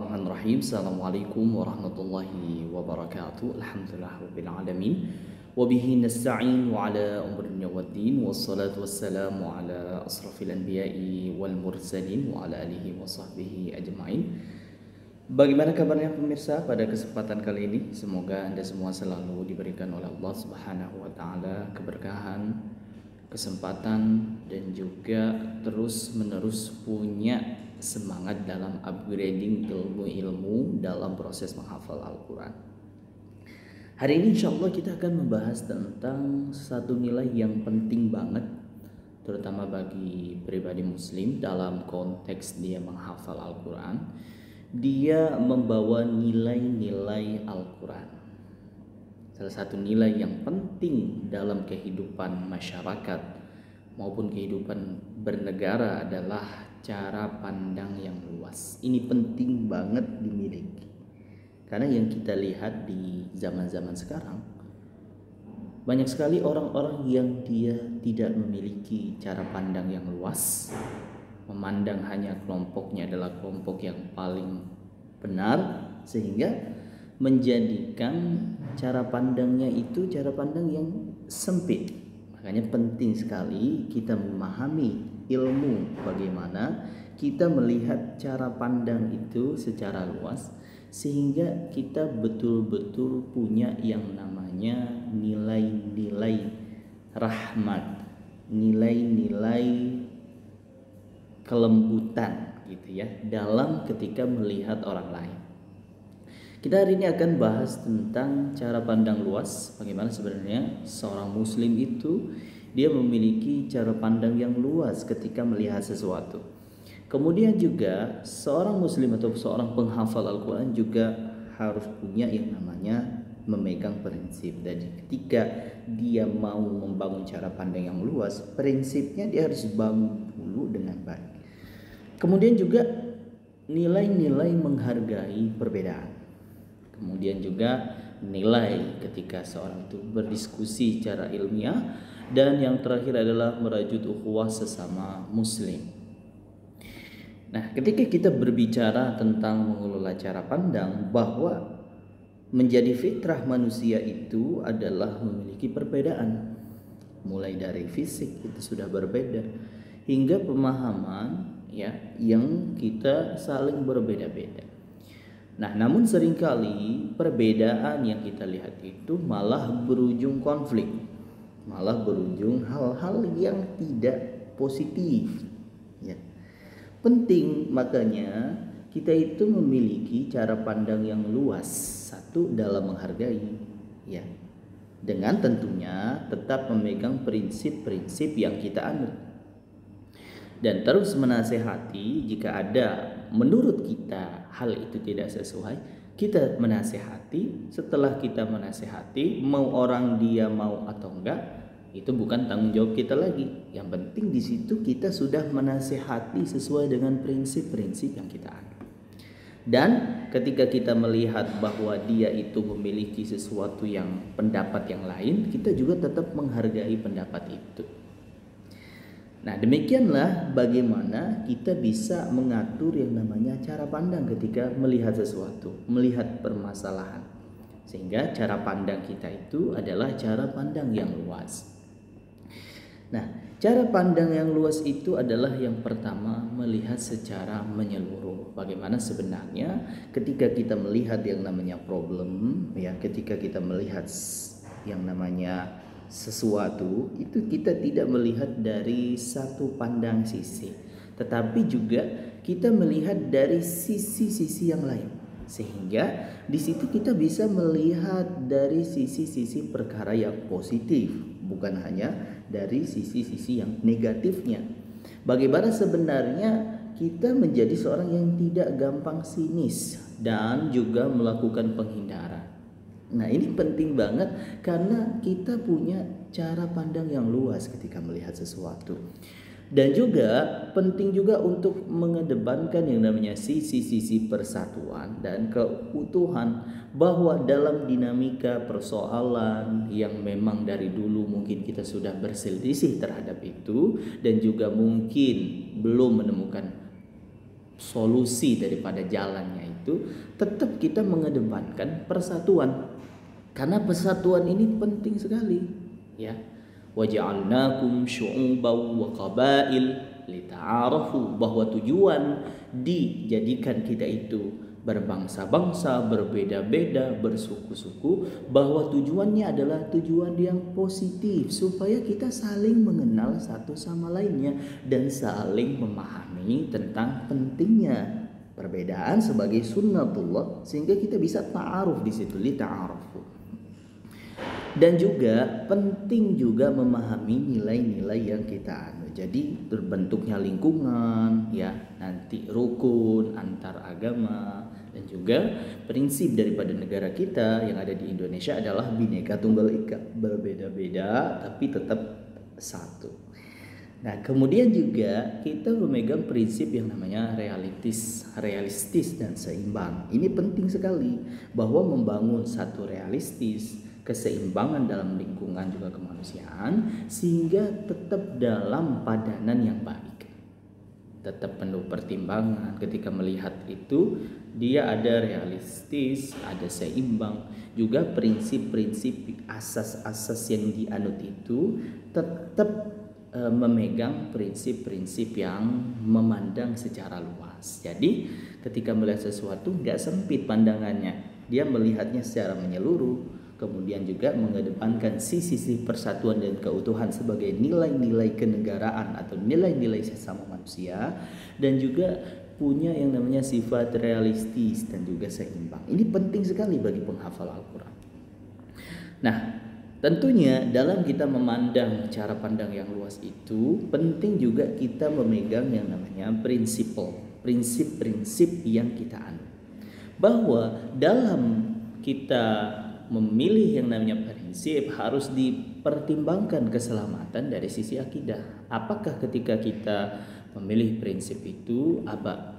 Bismillahirrahmanirrahim. Assalamualaikum warahmatullahi wabarakatuh. Alhamdulillah rabbil alamin. Wa bihi nasta'in wa ala umurina waddin. Wassalatu wassalamu ala asrafil anbiya'i wal mursalin wa ala alihi wa sahbihi ajma'in. Bagaimana kabarnya pemirsa pada kesempatan kali ini? Semoga Anda semua selalu diberikan oleh Allah Subhanahu wa taala keberkahan, kesempatan, dan juga terus-menerus punya semangat dalam upgrading ilmu-ilmu dalam proses menghafal Al-Quran. Hari ini insya Allah kita akan membahas tentang satu nilai yang penting banget, terutama bagi pribadi muslim dalam konteks dia menghafal Al-Quran. Dia membawa nilai-nilai Al-Quran. Salah satu nilai yang penting dalam kehidupan masyarakat maupun kehidupan bernegara adalah cara pandang yang luas. Ini penting banget dimiliki. Karena yang kita lihat di zaman-zaman sekarang, banyak sekali orang-orang yang dia tidak memiliki cara pandang yang luas, memandang hanya kelompoknya adalah kelompok yang paling benar, sehingga menjadikan cara pandangnya itu cara pandang yang sempit. Makanya penting sekali kita memahami ilmu bagaimana kita melihat cara pandang itu secara luas, sehingga kita betul-betul punya yang namanya nilai-nilai rahmat, nilai-nilai kelembutan gitu ya dalam ketika melihat orang lain. Kita hari ini akan bahas tentang cara pandang luas, bagaimana sebenarnya seorang muslim itu dia memiliki cara pandang yang luas ketika melihat sesuatu. Kemudian juga seorang muslim atau seorang penghafal Al-Quran juga harus punya yang namanya memegang prinsip. Dan ketika dia mau membangun cara pandang yang luas, prinsipnya dia harus bangun dulu dengan baik. Kemudian juga nilai-nilai menghargai perbedaan. Kemudian juga nilai ketika seorang itu berdiskusi secara ilmiah, dan yang terakhir adalah merajut ukhuwah sesama muslim. Nah, ketika kita berbicara tentang mengelola cara pandang, bahwa menjadi fitrah manusia itu adalah memiliki perbedaan. Mulai dari fisik itu sudah berbeda, hingga pemahaman ya yang kita saling berbeda-beda. Nah, namun seringkali perbedaan yang kita lihat itu malah berujung konflik, malah berujung hal-hal yang tidak positif. Ya. Penting makanya kita itu memiliki cara pandang yang luas, satu dalam menghargai, ya, dengan tentunya tetap memegang prinsip-prinsip yang kita anut, dan terus menasehati jika ada menurut kita hal itu tidak sesuai. Kita menasehati, setelah kita menasehati, mau orang dia mau atau enggak, itu bukan tanggung jawab kita lagi. Yang penting di situ kita sudah menasehati sesuai dengan prinsip-prinsip yang kita anut. Dan ketika kita melihat bahwa dia itu memiliki sesuatu yang pendapat yang lain, kita juga tetap menghargai pendapat itu. Nah, demikianlah bagaimana kita bisa mengatur yang namanya cara pandang ketika melihat sesuatu, melihat permasalahan. Sehingga cara pandang kita itu adalah cara pandang yang luas. Nah, cara pandang yang luas itu adalah yang pertama melihat secara menyeluruh. Bagaimana sebenarnya ketika kita melihat yang namanya problem, ya, ketika kita melihat yang namanya sesuatu itu, kita tidak melihat dari satu pandang sisi, tetapi juga kita melihat dari sisi-sisi yang lain, sehingga di situ kita bisa melihat dari sisi-sisi perkara yang positif, bukan hanya dari sisi-sisi yang negatifnya. Bagaimana sebenarnya kita menjadi seorang yang tidak gampang sinis dan juga melakukan penghindaran. Nah, ini penting banget karena kita punya cara pandang yang luas ketika melihat sesuatu. Dan juga penting juga untuk mengedepankan yang namanya sisi-sisi persatuan dan keutuhan, bahwa dalam dinamika persoalan yang memang dari dulu mungkin kita sudah berselisih terhadap itu, dan juga mungkin belum menemukan solusi daripada jalannya itu tetap kita mengedepankan persatuan. Karena persatuan ini penting sekali, ya. Waja'alnakum syu'uban wa qabail lita'arafu, bahwa tujuan dijadikan kita itu berbangsa-bangsa, berbeda-beda, bersuku-suku, bahwa tujuannya adalah tujuan yang positif supaya kita saling mengenal satu sama lainnya dan saling memahami tentang pentingnya perbedaan sebagai sunnatullah, sehingga kita bisa ta'aruf di situ, lita'arafu. Dan juga penting juga memahami nilai-nilai yang kita anu. Jadi terbentuknya lingkungan, ya, nanti rukun antar agama, dan juga prinsip daripada negara kita yang ada di Indonesia adalah Bhinneka Tunggal Ika, berbeda-beda tapi tetap satu. Nah, kemudian juga kita memegang prinsip yang namanya realistis dan seimbang. Ini penting sekali, bahwa membangun satu realistis, keseimbangan dalam lingkungan juga kemanusiaan, sehingga tetap dalam padanan yang baik, tetap penuh pertimbangan ketika melihat itu. Dia ada realistis, ada seimbang, juga prinsip-prinsip asas-asas yang dianut itu tetap memegang prinsip-prinsip yang memandang secara luas. Jadi ketika melihat sesuatu nggak sempit pandangannya, dia melihatnya secara menyeluruh. Kemudian juga mengedepankan sisi-sisi persatuan dan keutuhan sebagai nilai-nilai kenegaraan atau nilai-nilai sesama manusia, dan juga punya yang namanya sifat realistis dan juga seimbang. Ini penting sekali bagi penghafal Al-Quran. Nah, tentunya dalam kita memandang cara pandang yang luas itu, penting juga kita memegang yang namanya prinsip-prinsip yang kita anut. Bahwa dalam kita memilih yang namanya prinsip harus dipertimbangkan keselamatan dari sisi akidah. Apakah ketika kita memilih prinsip itu,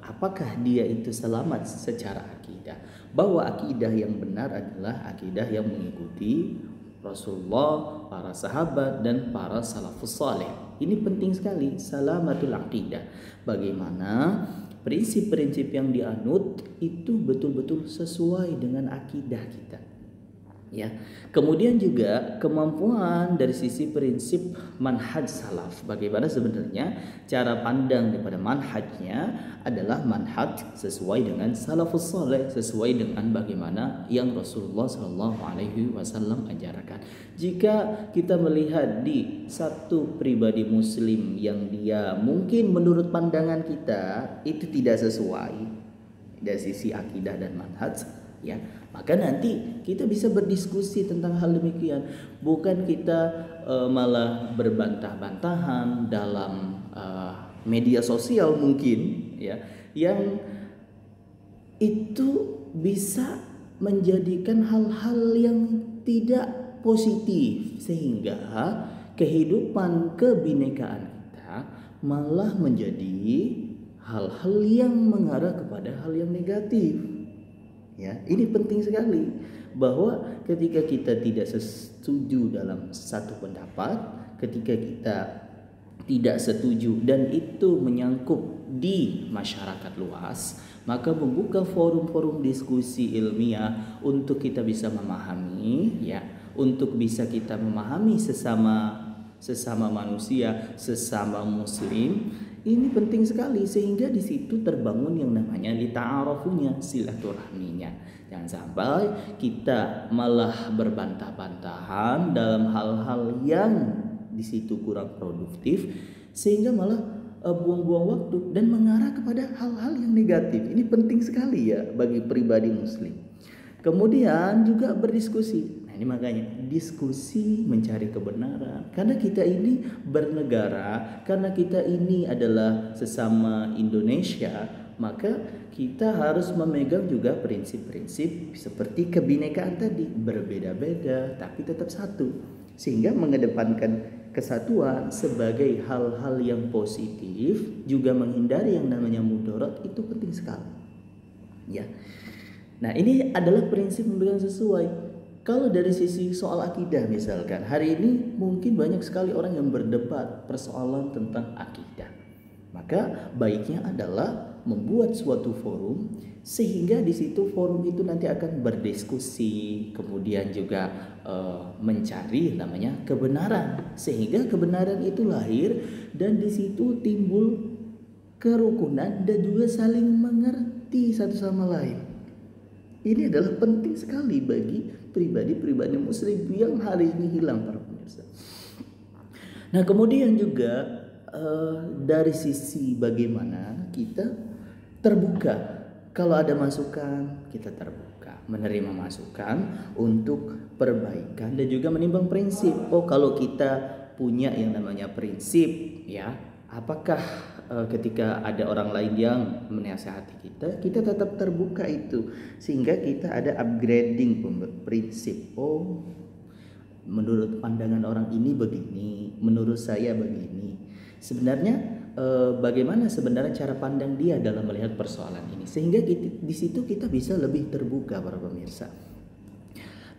apakah dia itu selamat secara akidah? Bahwa akidah yang benar adalah akidah yang mengikuti Rasulullah, para sahabat, dan para salafus saleh. Ini penting sekali, salamatul aqidah. Bagaimana prinsip-prinsip yang dianut itu betul-betul sesuai dengan akidah kita. Ya, kemudian juga kemampuan dari sisi prinsip manhaj salaf. Bagaimana sebenarnya cara pandang daripada manhajnya adalah manhaj sesuai dengan salafus saleh, sesuai dengan bagaimana yang Rasulullah SAW ajarkan. Jika kita melihat di satu pribadi muslim yang dia mungkin menurut pandangan kita itu tidak sesuai dari sisi akidah dan manhaj, ya, maka nanti kita bisa berdiskusi tentang hal demikian. Bukan kita malah berbantah-bantahan dalam media sosial mungkin, ya, yang itu bisa menjadikan hal-hal yang tidak positif, sehingga kehidupan kebinekaan kita malah menjadi hal-hal yang mengarah kepada hal yang negatif. Ya, ini penting sekali, bahwa ketika kita tidak setuju dalam satu pendapat, ketika kita tidak setuju dan itu menyangkut di masyarakat luas, maka membuka forum-forum diskusi ilmiah untuk kita bisa memahami, ya, untuk bisa kita memahami sesama manusia, sesama muslim. Ini penting sekali, sehingga di situ terbangun yang namanya lita'arufunya, silaturahminya. Jangan sampai kita malah berbantah-bantahan dalam hal-hal yang di situ kurang produktif, sehingga malah buang-buang waktu dan mengarah kepada hal-hal yang negatif. Ini penting sekali ya bagi pribadi muslim. Kemudian juga berdiskusi. Ini makanya diskusi mencari kebenaran, karena kita ini bernegara, karena kita ini adalah sesama Indonesia, maka kita harus memegang juga prinsip-prinsip seperti kebinekaan tadi, berbeda-beda tapi tetap satu, sehingga mengedepankan kesatuan sebagai hal-hal yang positif, juga menghindari yang namanya mudarat, itu penting sekali, ya. Nah, ini adalah prinsip yang sesuai. Kalau dari sisi soal akidah misalkan, hari ini mungkin banyak sekali orang yang berdebat persoalan tentang akidah. Maka baiknya adalah membuat suatu forum, sehingga di situ forum itu nanti akan berdiskusi, kemudian juga mencari namanya kebenaran, sehingga kebenaran itu lahir dan di situ timbul kerukunan dan juga saling mengerti satu sama lain. Ini adalah penting sekali bagi pribadi-pribadi muslim yang hari ini hilang, para pemirsa. Nah, kemudian juga dari sisi bagaimana kita terbuka. Kalau ada masukan, kita terbuka menerima masukan untuk perbaikan dan juga menimbang prinsip. Oh, kalau kita punya yang namanya prinsip, ya, apakah ketika ada orang lain yang menasihati kita tetap terbuka itu, sehingga kita ada upgrading prinsip. Oh, menurut pandangan orang ini begini, menurut saya begini. Sebenarnya bagaimana sebenarnya cara pandang dia dalam melihat persoalan ini, sehingga di situ kita bisa lebih terbuka, para pemirsa.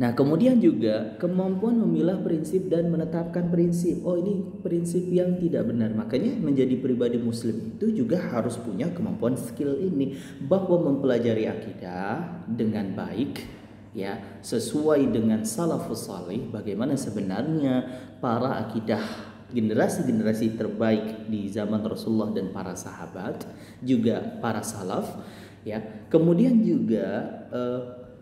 Nah, kemudian juga kemampuan memilah prinsip dan menetapkan prinsip. Oh, ini prinsip yang tidak benar. Makanya menjadi pribadi muslim itu juga harus punya kemampuan skill ini, bahwa mempelajari akidah dengan baik, ya, sesuai dengan salafus salih, bagaimana sebenarnya para akidah generasi-generasi terbaik di zaman Rasulullah dan para sahabat, juga para salaf, ya. Kemudian juga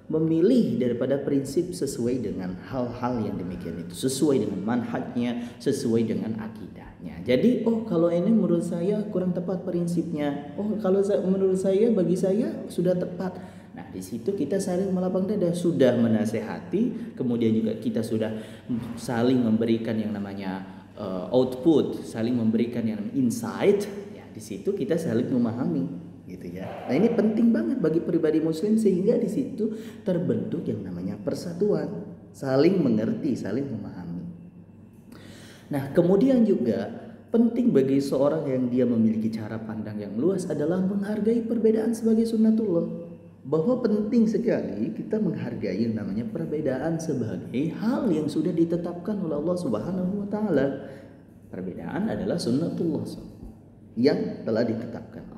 memilih daripada prinsip sesuai dengan hal-hal yang demikian itu, sesuai dengan manhajnya, sesuai dengan akidahnya. Jadi, oh, kalau ini menurut saya kurang tepat prinsipnya. Oh, kalau menurut saya, bagi saya sudah tepat. Nah, di situ kita saling melapang dada, sudah menasehati, kemudian juga kita sudah saling memberikan yang namanya output, saling memberikan yang namanya insight. Ya, di situ kita saling memahami. Gitu ya. Nah, ini penting banget bagi pribadi muslim, sehingga di situ terbentuk yang namanya persatuan, saling mengerti, saling memahami. Nah, kemudian juga penting bagi seorang yang dia memiliki cara pandang yang luas adalah menghargai perbedaan sebagai sunnatullah. Bahwa penting sekali kita menghargai yang namanya perbedaan sebagai hal yang sudah ditetapkan oleh Allah Subhanahu wa taala. Perbedaan adalah sunnatullah yang telah ditetapkan Allah.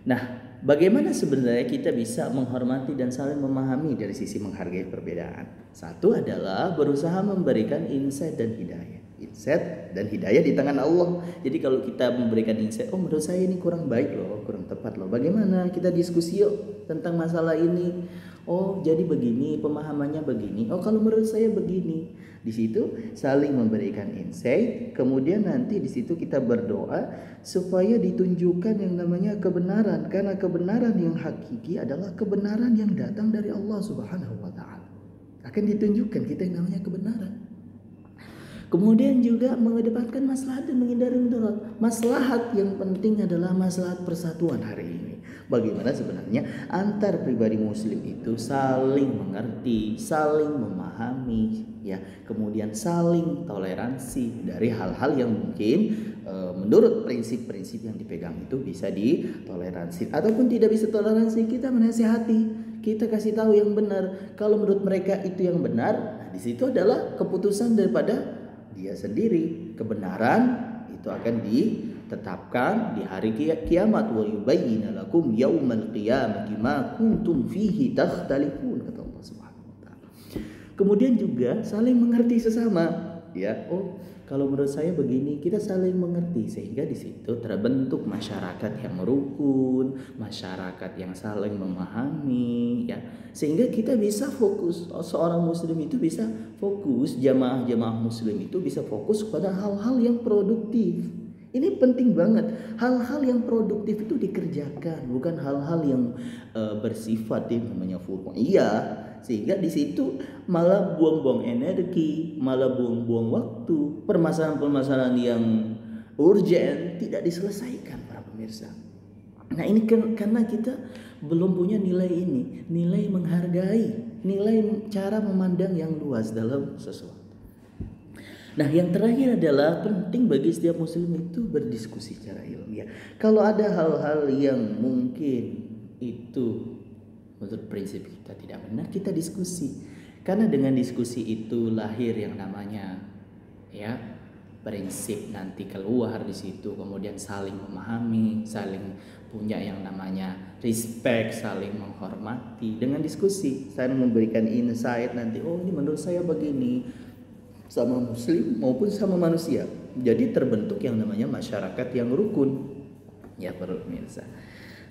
Nah, bagaimana sebenarnya kita bisa menghormati dan saling memahami dari sisi menghargai perbedaan? Satu adalah berusaha memberikan insight dan hidayah. Insight dan hidayah di tangan Allah. Jadi kalau kita memberikan insight, oh, menurut saya ini kurang baik loh, kurang tepat loh. Bagaimana kita diskusi yuk tentang masalah ini? Oh, jadi begini, pemahamannya begini. Oh, kalau menurut saya begini. Di situ saling memberikan insight, kemudian nanti di situ kita berdoa supaya ditunjukkan yang namanya kebenaran, karena kebenaran yang hakiki adalah kebenaran yang datang dari Allah Subhanahu wa taala. Akan ditunjukkan kita yang namanya kebenaran. Kemudian juga mengedepankan maslahat dan menghindari mudarat. Maslahat yang penting adalah maslahat persatuan hari ini. Bagaimana sebenarnya antar pribadi muslim itu saling mengerti, saling memahami, ya, kemudian saling toleransi dari hal-hal yang mungkin menurut prinsip-prinsip yang dipegang itu bisa ditoleransi, ataupun tidak bisa toleransi, kita menasihati, kita kasih tahu yang benar. Kalau menurut mereka itu yang benar, nah, di situ adalah keputusan daripada dia sendiri. Kebenaran itu akan ditetapkan di hari kiamat. Wa yubayyinu lakum yaumal qiyamati ma kuntum fihi takhtalifun, kata Allah Subhanahu wa taala. Kemudian juga saling mengerti sesama, ya. Oh, kalau menurut saya begini, kita saling mengerti, sehingga di situ terbentuk masyarakat yang rukun, masyarakat yang saling memahami, ya. Sehingga kita bisa fokus, seorang muslim itu bisa fokus, jamaah-jamaah muslim itu bisa fokus pada hal-hal yang produktif. Ini penting banget. Hal-hal yang produktif itu dikerjakan, bukan hal-hal yang bersifat namanya furu'. Iya, sehingga di situ malah buang-buang energi, malah buang-buang waktu. Permasalahan-permasalahan yang urgent tidak diselesaikan, para pemirsa. Nah, ini karena kita belum punya nilai ini, nilai menghargai, nilai cara memandang yang luas dalam sesuatu. Nah, yang terakhir adalah penting bagi setiap muslim itu berdiskusi secara ilmiah. Kalau ada hal-hal yang mungkin itu menurut prinsip kita tidak benar, kita diskusi. Karena dengan diskusi itu lahir yang namanya, ya, prinsip nanti keluar di situ, kemudian saling memahami, saling punya yang namanya respect, saling menghormati dengan diskusi, saling memberikan insight nanti, oh ini menurut saya begini, sama muslim maupun sama manusia. Jadi terbentuk yang namanya masyarakat yang rukun, ya para pemirsa.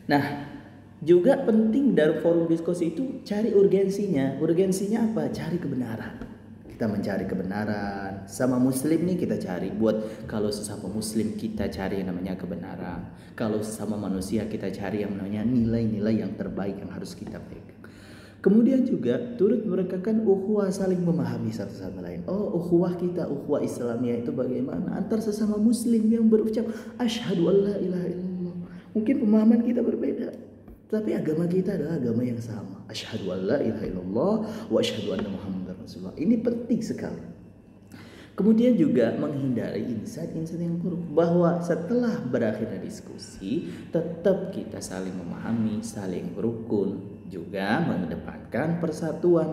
Nah, juga penting dari forum diskusi itu cari urgensinya. Urgensinya apa? Cari kebenaran. Kita mencari kebenaran. Sama muslim nih kita cari. Buat kalau sesama muslim kita cari yang namanya kebenaran. Kalau sesama manusia kita cari yang namanya nilai-nilai yang terbaik yang harus kita pegang. Kemudian juga turut merekatkan ukhuwah, saling memahami satu sama lain. Oh, ukhuwah kita, ukhuwah Islamiyah itu bagaimana? Antar sesama muslim yang berucap asyhadu an la ilaha illallah. Mungkin pemahaman kita berbeda, tapi agama kita adalah agama yang sama. Asyhadu an la ilaha illallah wa asyhadu anna muhammadar rasulullah. Ini penting sekali. Kemudian juga menghindari insight-insight yang buruk, bahwa setelah berakhirnya diskusi tetap kita saling memahami, saling berukun, juga mengedepankan persatuan,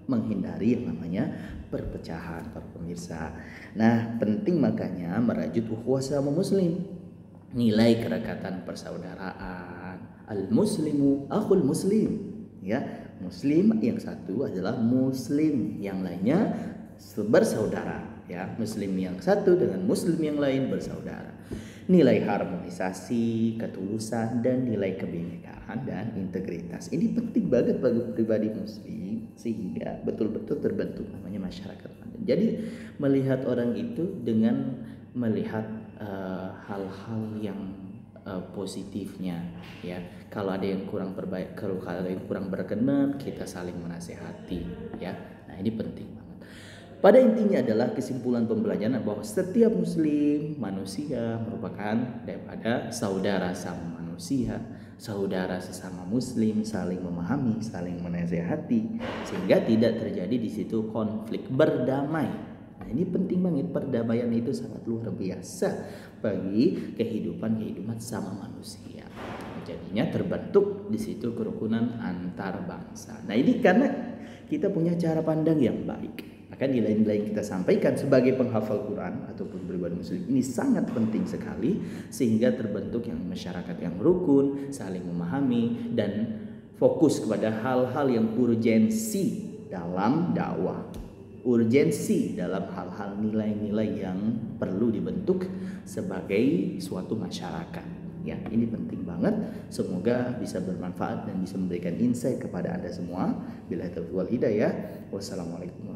menghindari yang namanya perpecahan para pemirsa. Nah, penting makanya merajut ukhuwah sama muslim, nilai kerekatan persaudaraan, al muslimu akhul muslim, ya, muslim yang satu adalah muslim yang lainnya bersaudara, ya, muslim yang satu dengan muslim yang lain bersaudara. Nilai harmonisasi, ketulusan, dan nilai kebinekaan dan integritas. Ini penting banget bagi pribadi muslim sehingga betul-betul terbentuk namanya masyarakat. Jadi melihat orang itu dengan melihat hal-hal yang positifnya, ya. Kalau ada yang kurang perbaik, kalau ada yang kurang berkenan, kita saling menasehati, ya. Nah, ini penting. Pada intinya adalah kesimpulan pembelajaran bahwa setiap muslim manusia merupakan daripada saudara sama manusia, saudara sesama muslim, saling memahami, saling menasehati sehingga tidak terjadi di situ konflik, berdamai. Nah, ini penting banget, perdamaian itu sangat luar biasa bagi kehidupan sama manusia. Jadinya terbentuk di situ kerukunan antar bangsa. Nah, ini karena kita punya cara pandang yang baik. Maka nilai-nilai yang kita sampaikan sebagai penghafal Quran ataupun pribadi muslim ini sangat penting sekali sehingga terbentuk yang masyarakat yang rukun, saling memahami dan fokus kepada hal-hal yang urgensi dalam dakwah, urgensi dalam hal-hal nilai-nilai yang perlu dibentuk sebagai suatu masyarakat. Ya, ini penting banget. Semoga bisa bermanfaat dan bisa memberikan insight kepada Anda semua. Billahi taufiq wal hidayah. Wassalamualaikum.